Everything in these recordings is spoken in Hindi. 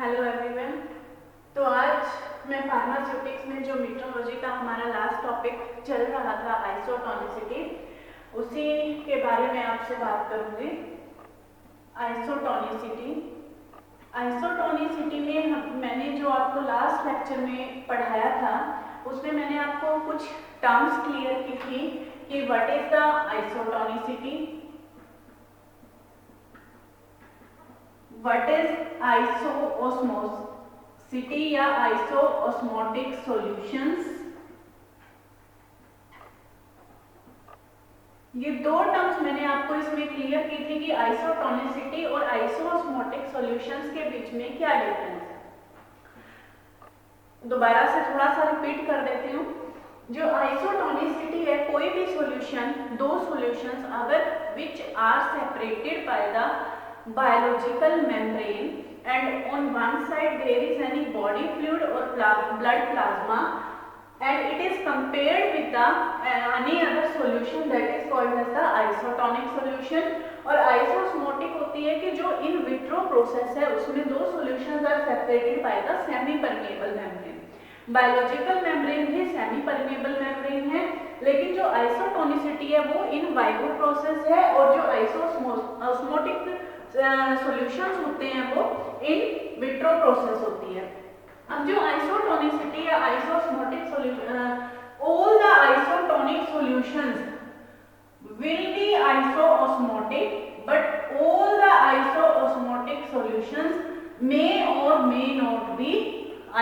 Hello everyone. तो आज मैं फार्मास्यूटिक्स में जो मीट्रोलॉजी का हमारा लास्ट टॉपिक चल रहा था आइसोटोनिसिटी, उसी के बारे में आपसे बात करूंगी। आइसोटोनिसिटी आइसोटोनिसिटी में मैंने जो आपको लास्ट लेक्चर में पढ़ाया था उसमें मैंने आपको कुछ टर्म्स क्लियर की थी कि what is the isotonicity, what is isoosmosity या आइसोओस्मोटिक सॉल्यूशंस। ये दो टर्म्स मैंने आपको इसमें क्लियर की थी कि आइसोटोनिसिटी और आइसोओस्मोटिक सॉल्यूशंस के बीच में क्या डिफरेंस है। दोबारा से थोड़ा सा रिपीट कर देती हूँ। जो आइसोटोनिसिटी है, कोई भी सॉल्यूशन, दो सॉल्यूशंस अगर which are separated by the biological membrane and on one side there is any body fluid or blood plasma and it is compared with the any other solution that is called as the isotonic solution। और आइसोस्मोटिक होती है कि जो इन विट्रो प्रोसेस है उसमें दो solutions are separated by the semi permeable membrane. Biological membrane भी सेमी परमेबल मेम्ब्रेन है, लेकिन जो आइसोटोनिसिटी है वो इन वाइवो प्रोसेस है और जो आइसोस्मोटिक सॉल्यूशंस होते हैं वो इन विट्रो प्रोसेस होती है। अब जो आइसोटोनिसिटी या isosmotic solution, all the isotonic solutions will be isoosmotic but all the isoosmotic solutions may or may not be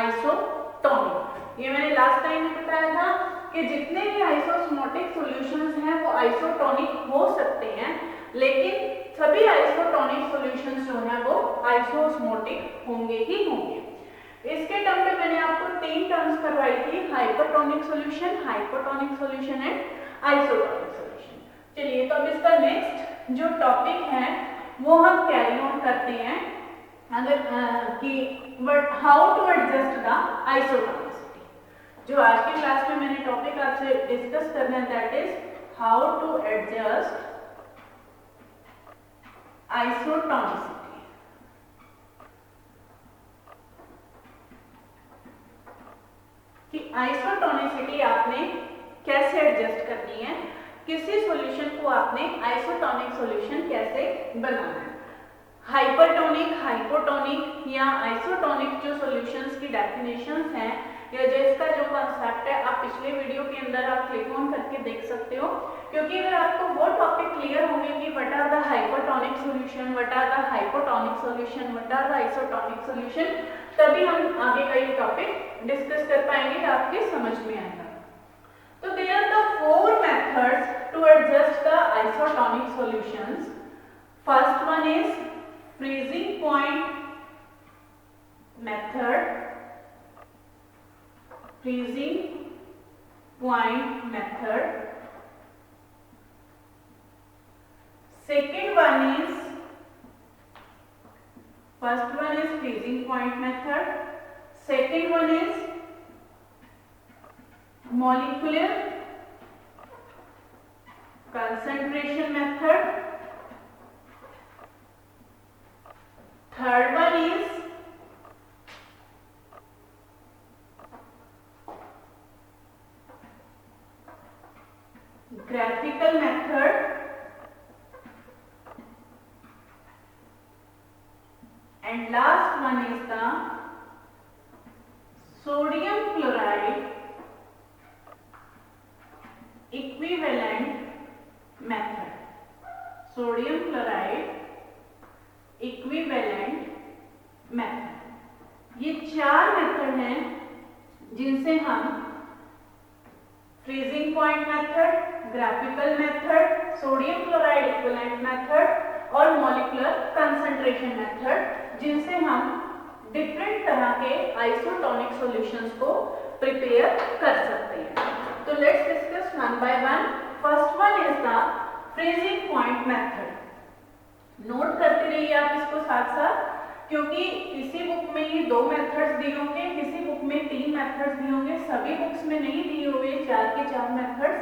isotonic। ये मैंने लास्ट टाइम में बताया था कि जितने भी आइसोस्मोटिक सॉल्यूशंस हैं वो आइसोटोनिक हो सकते हैं, लेकिन सभी आइसोटोनिक सॉल्यूशंस जो हैं वो आइसोस्मोटिक होंगे ही होंगे। इसके टर्म में मैंने आपको तीन टर्म्स करवाई थी, hypertonic solution, hypotonic solution and isotonic solution. चलिए, तो अब इसका नेक्स्ट जो टॉपिक है वो हम कैरी ऑन करते हैं अगर कि how to adjust the isotonicity. जो आज की क्लास में मैंने टॉपिक आपसे डिस्कस करना है that is how to adjust isotonicity. कि आइसोटोनिसिटी आपने कैसे एडजस्ट करनी है, किसी सॉल्यूशन को आपने आइसोटोनिक सॉल्यूशन कैसे बनाना है। हाइपरटोनिक, हाइपोटोनिक या आइसोटोनिक जो सॉल्यूशंस की डेफिनेशंस हैं या जिसका जो कॉन्सेप्ट है आप पिछले वीडियो के अंदर आप क्लिक ऑन करके देख सकते हो, क्योंकि अगर आपको वो टॉपिक क्लियर होंगे कि what are the hypertonic solution, what are the hypotonic solution, what are the isotonic solution, तभी हम आगे का ये टॉपिक डिस्कस कर पाएंगे, आपके समझ में आएगा। So there are the four methods to adjust the isotonic solutions. First one is freezing point method. Freezing point method. Second one is, first one is freezing point method. Second one is molecular concentration method. Third one is graphical method. And last one is the sodium chloride equivalent method। Sodium chloride equivalent method, ये चार मेथड हैं जिनसे हम freezing point method, graphical method, sodium chloride equivalent method और मॉलिक्यूलर कंसंट्रेशन मेथड, जिनसे हम डिफरेंट तरह के आइसोटोनिक सॉल्यूशंस को प्रिपेयर कर सकते हैं। तो let's discuss one by one. First one is the freezing point method. Note करते रहिए आप इसको साथ साथ, क्योंकि किसी बुक में ये दो मेथड्स दिए होंगे, किसी बुक में तीन मेथड्स दिए होंगे, सभी बुक्स में नहीं दिए हुए चार के चार मेथड्स,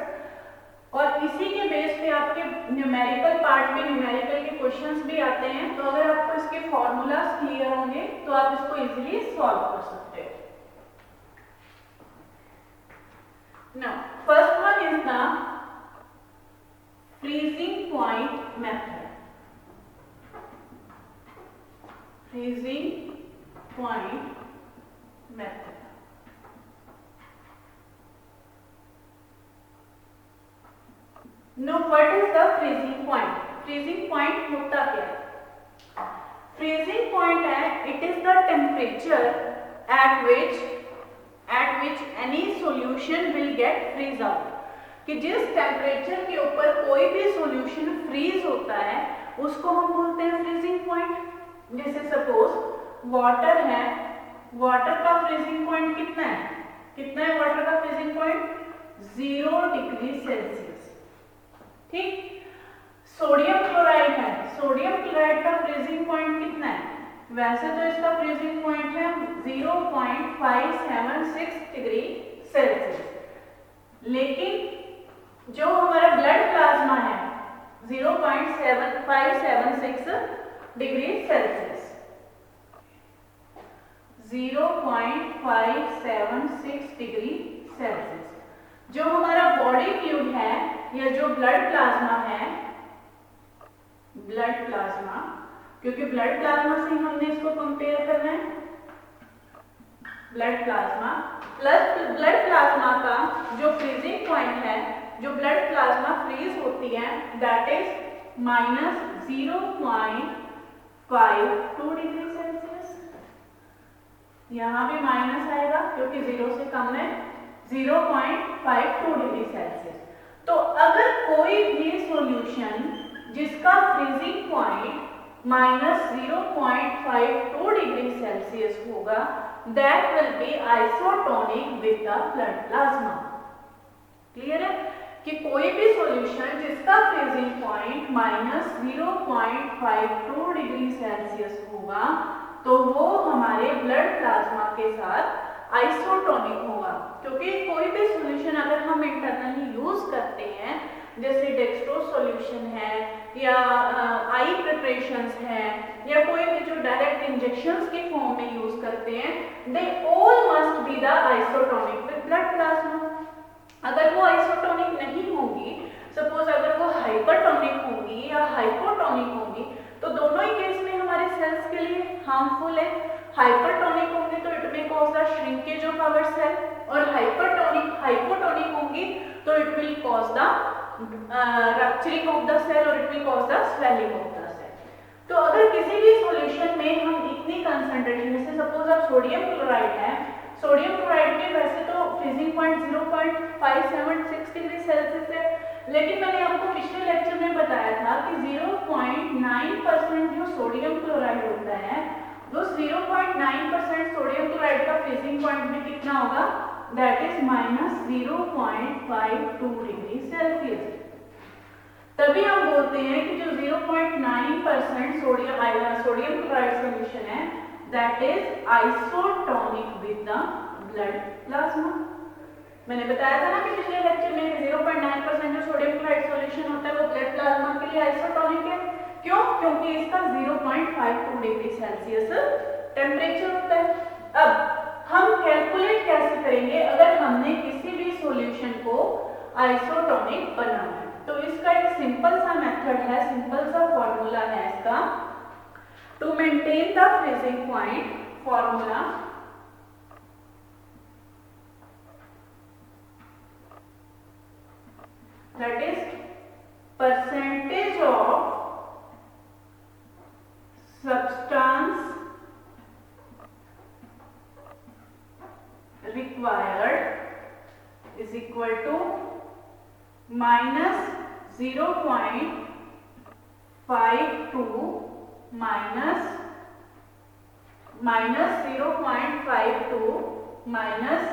और इसी के बेस पे आपके न्यूमेरिकल पार्ट में न्यूमेरिकल के क्वेश्चंस भी आते हैं। तो अगर आपको इसके फॉर्मूलाज क्लियर होंगे तो आप इसको इजीली इजीली सॉल्व कर सकते हो। Now first one is the freezing point method. Freezing point method. Now what is the freezing point? Freezing point होता क्या है? Freezing point है, it is the temperature at which any solution will get freeze out। कि जिस टेम्परेचर के ऊपर कोई भी सॉल्यूशन फ्रीज होता है उसको हम बोलते हैं फ्रीजिंग पॉइंट। जैसे सपोज वाटर है, वाटर का फ्रीजिंग पॉइंट कितना है? कितना है वाटर का फ्रीजिंग पॉइंट? 0 degree Celsius. ठीक। सोडियम क्लोराइड है, सोडियम क्लोराइड का फ्रीजिंग पॉइंट कितना है? वैसे तो इसका फ्रीजिंग पॉइंट है 0.576 डिग्री सेल्सियस, लेकिन जो हमारा ब्लड प्लाज्मा है 0.7576 डिग्री सेल्सियस, 0.576 डिग्री सेल्सियस। जो हमारा बॉडी फ्लूइड है या जो ब्लड प्लाज्मा है, ब्लड प्लाज्मा, क्योंकि ब्लड प्लाज्मा से हमने इसको कंपेयर करना है, blood plasma plus blood plasma का जो फ्रीजिंग पॉइंट है, जो ब्लड प्लाज्मा फ्रीज होती है, दैट इज -0.52 डिग्री सेल्सियस। यहां भी माइनस आएगा क्योंकि 0 से कम है, 0.52 डिग्री सेल्सियस। तो अगर कोई भी सॉल्यूशन जिसका फ्रीजिंग पॉइंट -0.52 डिग्री सेल्सियस होगा, that will be isotonic with the blood plasma. Clear है कि कोई भी सॉल्यूशन जिसका फ्रीजिंग पॉइंट -0.52 डिग्री सेल्सियस होगा तो वो हमारे ब्लड प्लाज्मा के साथ आइसोटोनिक होगा। क्योंकि कोई भी सॉल्यूशन अगर हम इंटरनली यूज करते हैं, जैसे डेक्सट्रोज सॉल्यूशन है या आई प्रिपरेशंस है या कोई भी जो डायरेक्ट इंजेक्शंस के फॉर्म में यूज करते हैं, they all must be the isotonic with blood plasma. अगर वो आइसोटोनिक नहीं होगी, सपोज अगर वो हाइपरटोनिक होगी या हाइपोटोनिक होगी, तो दोनों ही केस में हमारे सेल्स के लिए हार्मफुल है। हाइपरटोनिक होंगे तो it may cause the shrinkage of our cell, और हाइपोटोनिक होंगी तो it will cause the rupturing of the cell और it will cause the swelling of the cell. तो अगर किसी भी सॉल्यूशन में हम इतनी कंसंट्रेशन, जैसे सपोज अब सोडियम क्लोराइड है, सोडियम क्लोराइड में वैसे तो फ्रीजिंग पॉइंट 0.576 डिग्री सेल्सियस है, लेकिन मैंने आपको पिछले लेक्चर में बताया था कि 0.9% जो सोडियम क्लोराइड होता है, वो 0.9% सोडियम क्लोराइड का फ्रीजिंग पॉइंट में कितना होगा? That is -0.52 degree Celsius. तभी हम बोलते हैं कि जो 0.9% सोडियम क्लोराइड सॉल्यूशन है, that is isotonic with the blood plasma. मैंने बताया था ना कि पिछले लेक्चर में 0.9% जो सोडियम क्लोराइड सॉल्यूशन होता है वो ब्लड प्लाज्मा के लिए आइसोटोनिक है। क्यों? क्योंकि इसका 0.52 डिग्री सेल्सियस टेम्परेचर होता है। अब हम कैलकुलेट कैसे करेंगे अगर हमने किसी भी सॉल्यूशन को आइसोटोनिक बनाना है? तो इसका एक सिंपल सा मेथड है, सिंपल सा फॉर्मूला है इसका। To maintain the freezing point, formula that is percentage of substance required is equal to -0.52 minus 0.52 minus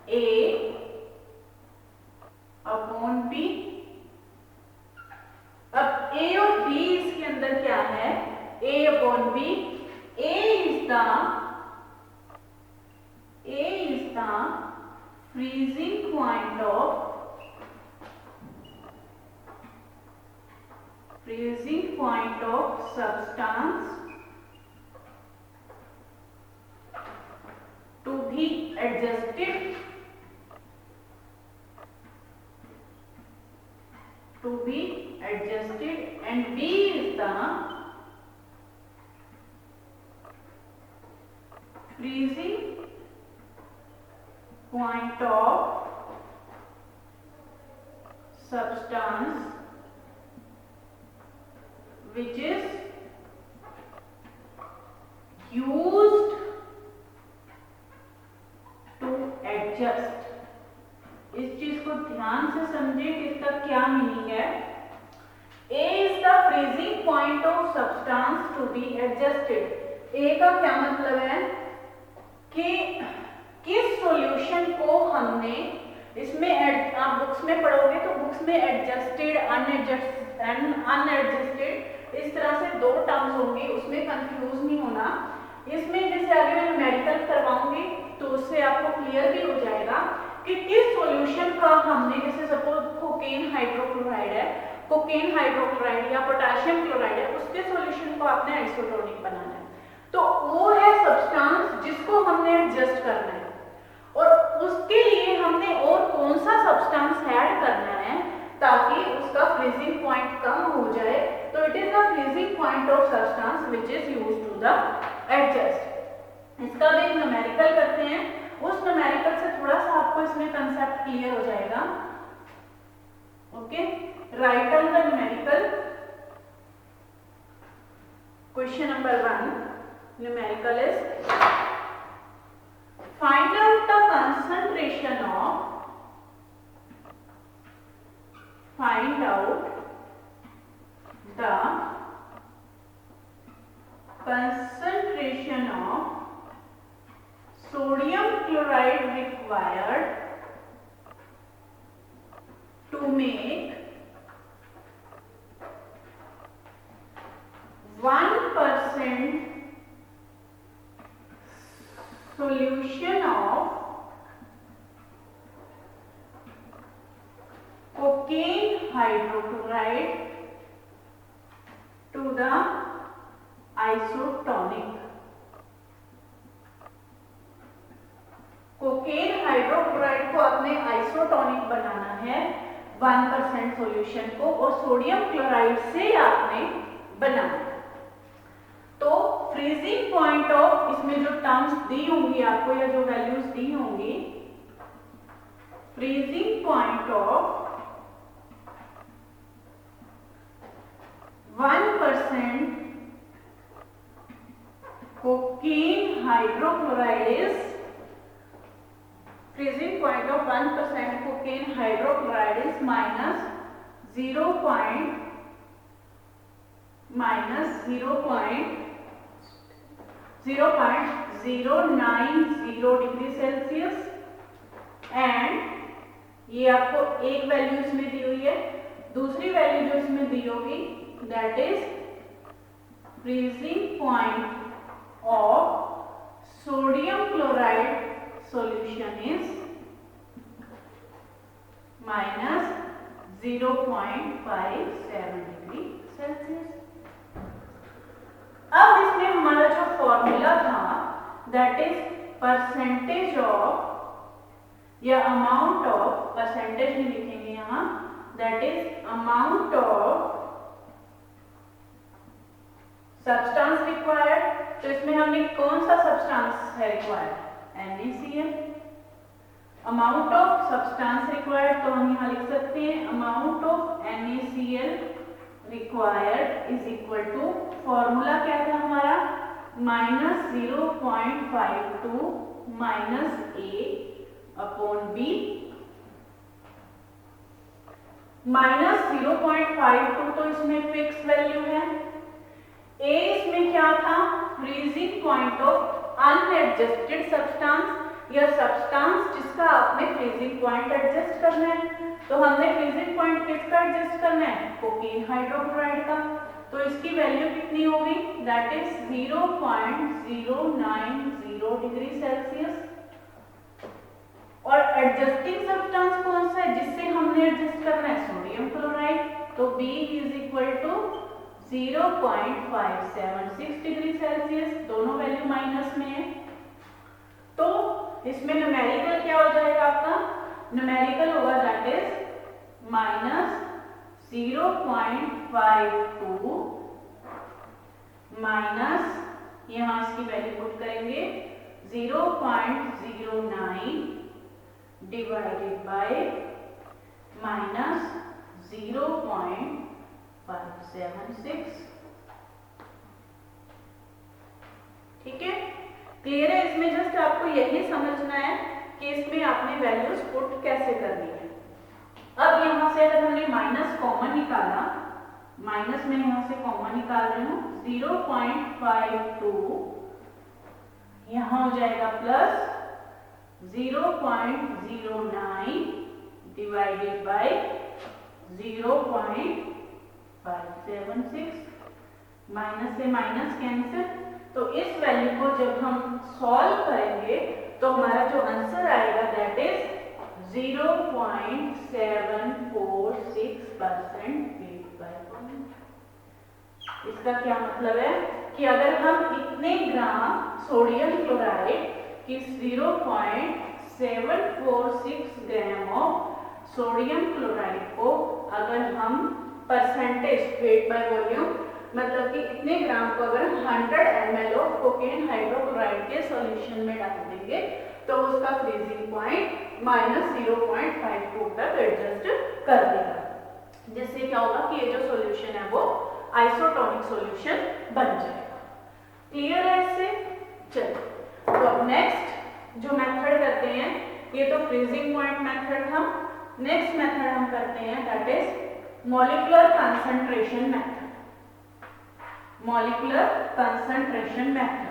A upon B. अब A और B इसके अंदर क्या है? A upon B, A is the freezing point of substance adjusted and B is the freezing point of substance which is used to adjust। इस चीज को ध्यान से समझे कि इसका क्या मीनिंग है। A is the freezing point of substance to be adjusted। A का क्या मतलब है कि किस सॉल्यूशन को हमने इसमें आप बुक्स में पढ़ोगे तो बुक्स में एडजस्टेड, अनएडजस्टेड इस तरह से दो टर्म्स होंगे, उसमें कंफ्यूज नहीं होना। इसमें जैसे आगे मैं न्यूमेरिकल करवाऊंगी तो उससे आपको क्लियर भी हो जाएगा कि किस सॉल्यूशन का हमने, जैसे सपोज कोकेन हाइड्रोक्लोराइड है, कोकेन हाइड्रोक्लोराइड या पोटेशियम क्लोराइड है, उसके सॉल्यूशन को आपने आइसोटोनिक बनाना है। तो वो है सब्सटेंस जिसको हमने एडजस्ट करना है और उसके लिए हमने और कौन सा सब्सटेंस ऐड करना है ताकि उसका फ्रीजिंग पॉइंट कम हो जाए। तो it is the freezing point of substance which is used to the adjust. इसका भी एक न्यूमेरिकल करते हैं, उस न्यूमेरिकल से थोड़ा सा आपको इसमें कंसेप्ट क्लियर हो जाएगा। Okay, write down the numerical. Question number 1 numerical is find out the concentration of sodium chloride required to make 1% solution of cocaine hydrochloride to the isotonic। Cocaine hydrochloride को आपने आइसोटोनिक बनाना है 1% सॉल्यूशन को, और सोडियम क्लोराइड से आपने बनाना है। तो फ्रीजिंग पॉइंट ऑफ, इसमें जो टर्म्स दी होंगी आपको या जो वैल्यूज दी होंगी, freezing point of 1% cocaine hydrochloride is, freezing point of 1% cocaine hydrochloride is minus 0.090 degree Celsius. And ये आपको एक वैल्यू इसमें दी हुई है, दूसरी वैल्यू जो इसमें दी होगी that is freezing point of sodium chloride solution is minus 0.57 degree Celsius. अब इसमें हमारा जो फॉर्मूला था दैट इज परसेंटेज ऑफ या अमाउंट ऑफ, परसेंटेज नहीं लिखेंगे यहां, that is amount of substance required. तो इसमें हमने कौन सा सब्सटेंस है required, NaCl। Amount of substance required तो हम यहां लिख सकते हैं amount of NaCl required is equal to, formula क्या था हमारा, माइनस 0.52 माइनस A/B। माइनस 0.52 तो इसमें फिक्स वैल्यू है, A इसमें क्या था, freezing point of unadjusted substance या सब्सटेंस जिसका आपने फ्रीजिंग पॉइंट एडजस्ट करना है। तो हमने फ्रीजिंग पॉइंट किसका एडजस्ट करना है, कोकेन हाइड्रोक्लोराइड का। तो इसकी वैल्यू कितनी होगी, दैट इज 0.090 डिग्री सेल्सियस। और एडजस्टिंग सब्सटेंस कौन सा है जिससे हमने एडजस्ट करना है, सोडियम क्लोराइड। तो B is equal to 0.576 degree Celsius, दोनों वैल्यू माइनस में है। तो इसमें न्यूमेरिकल क्या हो जाएगा आपका, न्यूमेरिकल होगा दैट इज माइनस 0.52 माइनस, यहाँ इसकी वैल्यू पुट करेंगे 0.09 डिवाइडेड बाय माइनस 0.576। ठीक है, क्लियर है? इसमें जस्ट आपको यही समझना है कि इसमें आपने वैल्यूज पुट कैसे करनी है। अब यहां से अगर हमने माइनस कॉमन निकाला, माइनस में यहां से कॉमन निकाल रही हूं, 0.52 यहां हो जाएगा प्लस 0.09 डिवाइडेड बाय 0.576, माइनस से माइनस कैंसिल। तो इस वैल्यू को जब हम सॉल्व करेंगे तो हमारा जो आंसर आएगा that is 0.746% weight by volume. इसका क्या मतलब है कि अगर हम इतने ग्राम सोडियम क्लोराइड की 0.746 ग्राम ऑफ सोडियम क्लोराइड को अगर हम परसेंटेज वेट बाय वॉल्यूम मतलब कि इतने ग्राम को अगर 100 ml ऑफ कोकेन हाइड्रोक्लोराइड के सॉल्यूशन में डाल देंगे तो उसका फ्रीजिंग पॉइंट -0.52 तक एडजस्ट कर देगा, जिससे क्या होगा कि ये जो सॉल्यूशन है वो आइसोटोनिक सॉल्यूशन बन जाएगा। क्लियर है इससे? चलिए, तो अब नेक्स्ट जो मेथड करते हैं, ये तो फ्रीजिंग पॉइंट मेथड था। नेक्स्ट मेथड हम करते हैं that is molecular concentration method. Molecular concentration method,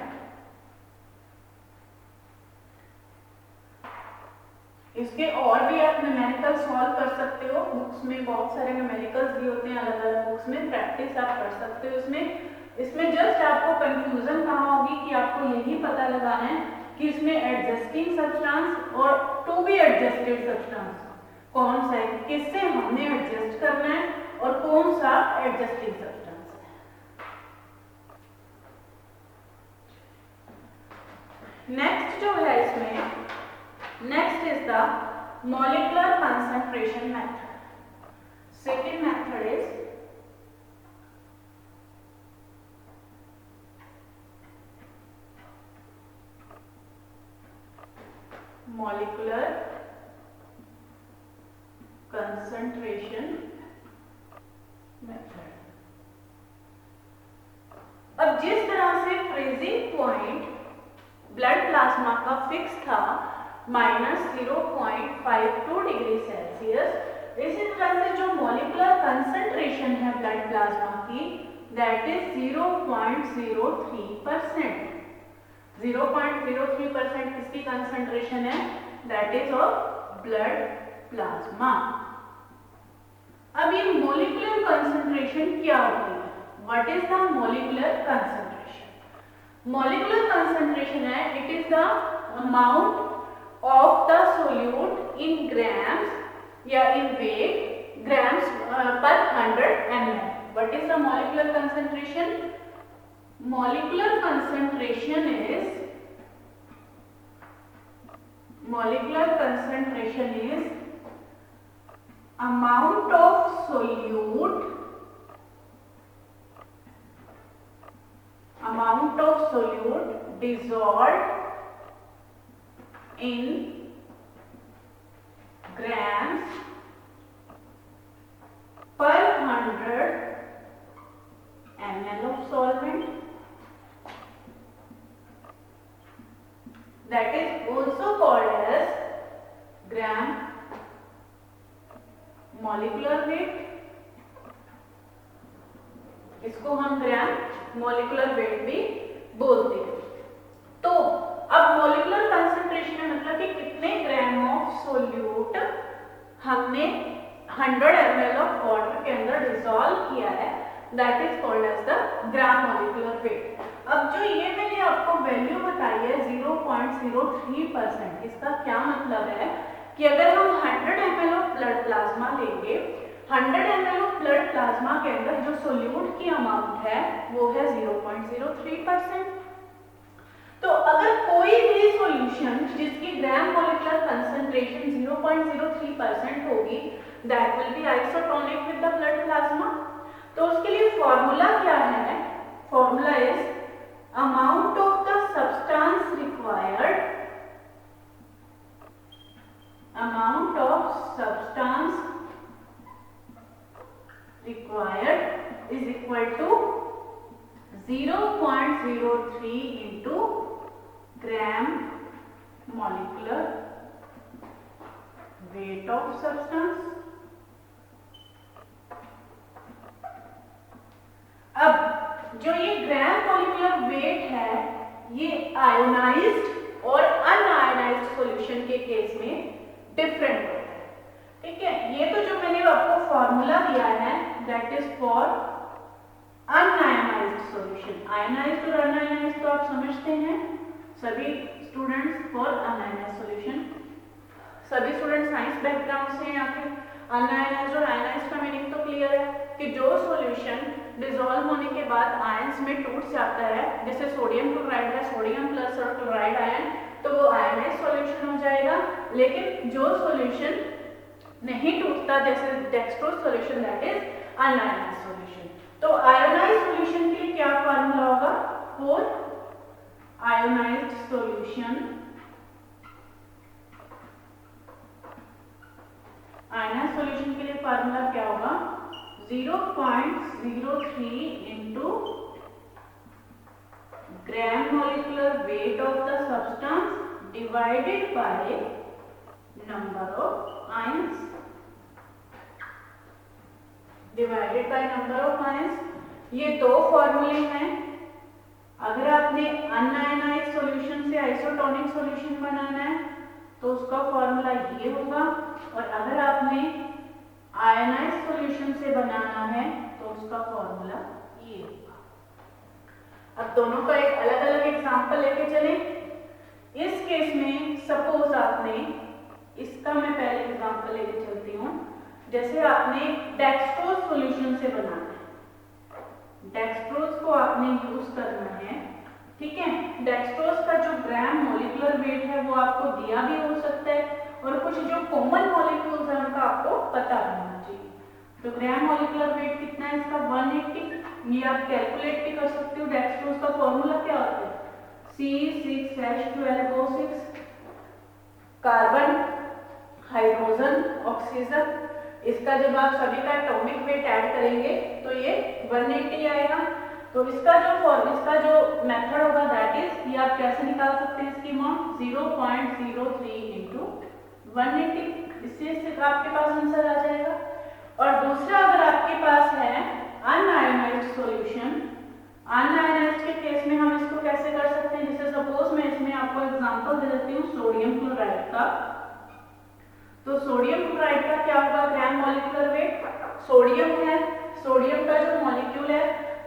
इसके और भी आप न्यूमेरिकल सॉल्व कर सकते हो। बुक्स में बहुत सारे न्यूमेरिकल्स भी होते हैं अलग अलग बुक्स में, प्रैक्टिस आप कर सकते हो इसमें जस्ट आपको कंफ्यूजन कहाँ होगी कि आपको यही पता लगाना है कि इसमें एडजस्टिंग सब्सटेंस और टू बी एडजस्टेड सब्सटेंस कौन सा है, किससे हमने एडजस्ट करना है और कौन सा एडजस्टिंग सब्सटेंस है। नेक्स्ट जो है इसमें, next is the molecular concentration method. Second method is molecular concentration method. अब जिस तरह से फ्रीजिंग पॉइंट ब्लड प्लाज्मा का फिक्स था -0.52 डिग्री सेल्सियस, इसी तरह से जो मॉलिक्यूलर कंसंट्रेशन है ब्लड प्लाज्मा की दैट इज 0.03%। 0.03% किसकी कंसंट्रेशन है? That is of blood plasma. अब ये मॉलिक्यूलर कंसंट्रेशन क्या होती है? What is the molecular concentration? Molecular concentration है it is the amount of the solute in grams या in weight grams per 100 ml. What is the molecular concentration? Molecular concentration is amount of solute dissolved in grams per 100 ml of solvent, that is also called as gram molecular weight। इसको हम ग्राम मॉलिक्यूलर वेट भी बोलते हैं। तो अब मॉलिक्यूलर कंसंट्रेशन में मतलब कि कितने ग्राम ऑफ सोल्यूट हमने 100 ml ऑफ वाटर के अंदर डिसॉल्व किया है, that is called as the gram molecular weight. अब जो ये मैंने आपको वैल्यू बताई है 0.03%, इसका क्या मतलब है कि अगर हम 100 ml ऑफ ब्लड प्लाज्मा लेंगे, 100 ml ऑफ ब्लड प्लाज्मा के अंदर जो सोल्यूट की अमाउंट है वो है 0.03%। तो अगर कोई भी सॉल्यूशन जिसकी ग्राम मॉलिक्यूलर कंसंट्रेशन 0.03% होगी that will be isotonic with the blood plasma. तो उसके लिए फॉर्मूला क्या है? Formula is amount of the substance required, amount of substance required is equal to 0.03 into gram molecular weight of substance। अब जो ये ग्राम मॉलिक्यूलर वेट है ये आयोनाइज्ड और अनआयोनाइज्ड सॉल्यूशन के केस में डिफरेंट होता है। ठीक है, ये तो जो मैंने आपको फॉर्मूला दिया है that is for unionised solution. Ionised और अनआयोनाइज्ड तो आप समझते हैं सभी स्टूडेंट्स। फॉर अनआयोनाइज्ड सॉल्यूशन सभी स्टूडेंट साइंस बैकग्राउंड से या फिर अनआयोनाइज्ड और आयोनाइज्ड का मीनिंग तो क्लियर है कि जो सॉल्यूशन डिसॉल्व होने के बाद आयंस में टूट जाता है, जैसे सोडियम क्लोराइड है, सोडियम प्लस और क्लोराइड आयन, तो वो आयोनाइज्ड सॉल्यूशन हो जाएगा। लेकिन जो सॉल्यूशन नहीं टूटता जैसे dextrose solution that is unionised solution. तो आयोनाइज्ड सॉल्यूशन के लिए क्या फार्मूला होगा? For ionised solution, ionised solution के लिए फार्मूला क्या होगा? 0.03 into gram molecular weight of the substance divided by number of ions, divided by number of ions। ये दो फॉर्मूले हैं। अगर आपने अनआयोनाइज्ड सॉल्यूशन से आइसोटोनिक सॉल्यूशन बनाना है तो उसका फॉर्मूला ये होगा, और अगर आपने आयोनाइज्ड सॉल्यूशन से बनाना है तो उसका फॉर्मूला ये होगा। अब दोनों का एक अलग अलग एग्जांपल लेके चलें। इस केस में सपोज आपने इसका मैं पहले एग्जांपल लेके चलती हूँ। जैसे आपने डेक्सट्रोज सॉल्यूशन से बनाना है, डेक्सट्रोज को आपने यूज करना है। ठीक है, डेक्सट्रोज का जो ग्राम मॉलिक्यूलर वेट है वो आपको दिया भी हो सकता है, और कुछ जो कॉमन मॉलिक्यूल्स हैं उनका आपको पता होना चाहिए। तो ग्राम मॉलिक्यूलर वेट कितना है इसका? 180। ये आप कैलकुलेट भी कर सकते हो। डेक्सट्रोज का फॉर्मूला क्या होता है? C6H12O6, carbon, hydrogen, oxygen. इसका जब आप सभी का एटॉमिक वेट ऐड करेंगे तो ये 180 आएगा। तो इसका जो मेथड होगा दैट इज, ये आप कैसे निकाल सकते हैं इसकी अमाउंट? 0.03 into 180। इससे आपके पास आंसर आ जाएगा। और दूसरा अगर आपके पास है अनआयोनाइज्ड सॉल्यूशन, अनआयोनाइज्ड के केस में हम इसको कैसे कर सकते हैं? जैसे सपोज मैं इसमें आपको एग्जांपल दे देती हूँ सोडियम क्लोराइड का। तो सोडियम क्लोराइड का क्या होगा ग्राम मॉलिक्यूलर वेट? सोडियम है, सोडियम का जो मॉलिक्यूल है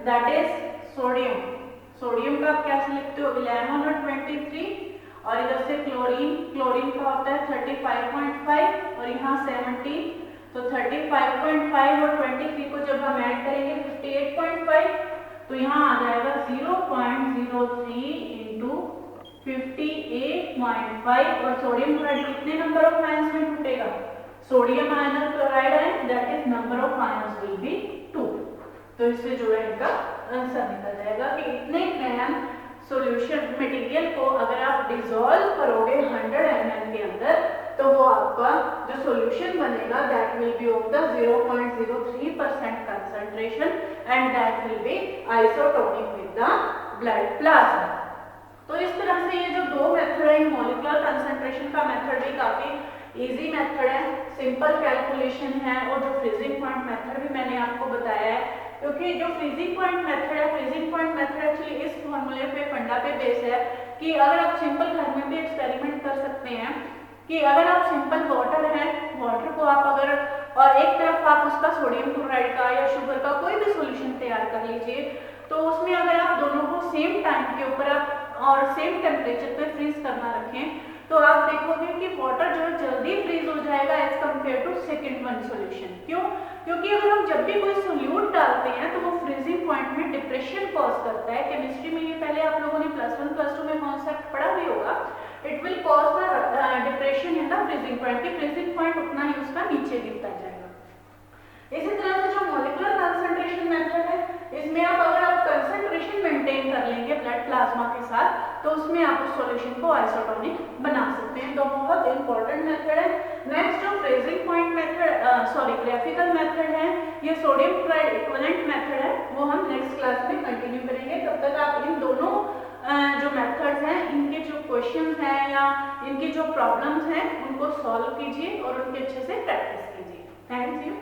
दैट इज सोडियम। सोडियम का आप कैसे लिखते हो? 11 और 23, और इधर से क्लोरीन, क्लोरीन का होता है 35.5 और यहाँ 17। तो 35.5 और 23 को जब हम ऐड करेंगे 58.5, तो यहाँ आ जाएगा 0.03 into 58.5। और सोडियम क्लोराइड कितने नंबर ऑफ आयंस में टूटेगा? सोडियम आयन और chloride ion that is number of ions will be 2। तो इससे जो है इनका आंसर निकल जाएगा कि इतने ग्राम सॉल्यूशन मटेरियल को अगर आप डिसॉल्व करोगे 100 ml के अंदर तो वो आपका जो सॉल्यूशन बनेगा that will be of the 0.03% concentration and that will be isotonic with the blood plasma. तो इस तरह से ये जो दो मेथड है, मॉलिक्यूलर कंसंट्रेशन का मेथड भी काफी इजी मेथड है, सिंपल कैलकुलेशन है, और जो फ्रीजिंग पॉइंट मेथड भी मैंने आपको बताया है। क्योंकि जो फ्रीजिंग पॉइंट मेथड है, फ्रीजिंग पॉइंट मेथड एक्चुअली इस फॉर्मूले पे फंडा पे बेस है कि अगर आप सिंपल घर में भी एक्सपेरिमेंट कर सकते हैं कि अगर आप सिंपल वाटर है, वाटर को आप अगर और एक तरफ आप उसका सोडियम क्लोराइड का या शुगर का कोई भी सॉल्यूशन तैयार कर लीजिए, तो उसमें अगर आप दोनों को सेम टाइम के ऊपर आप और सेम टेम्परेचर पे फ्रीज करना रखें तो आप देखोगे कि वाटर जो है जल्दी फ्रीज हो जाएगा as compare to second one solution. क्यों? क्योंकि अगर हम जब भी कोई सोल्यूट डालते हैं तो वो फ्रीजिंग पॉइंट में डिप्रेशन कॉज करता है। केमिस्ट्री में ये पहले आप लोगों ने +1 +2 में कॉन्सेप्ट पढ़ा भी होगा। It will cause the depression in the freezing point, कि फ्रीजिंग पॉइंट उतना ही उसका नीचे गिरता जाएगा। इसी तरह से जो मॉलिक्यूलर कंसंट्रेशन मेथड है, इसमें अगर आप कंसंट्रेशन मेंटेन कर लेंगे ब्लड प्लाज्मा के साथ तो उसमें आप उस सॉल्यूशन को आइसोटोनिक बना सकते हैं। तो बहुत इंपॉर्टेंट मेथड है। नेक्स्ट जो freezing point method graphical method है, ये सोडियम क्लोराइड इक्विवेलेंट मेथड है, वो हम नेक्स्ट क्लास में कंटिन्यू करेंगे। तब तक आप इन दोनों जो मेथड्स हैं, इनके जो क्वेश्चंस हैं या इनकी जो प्रॉब्लम्स हैं उनको सॉल्व कीजिए और उनके अच्छे से प्रैक्टिस कीजिए। Thank you.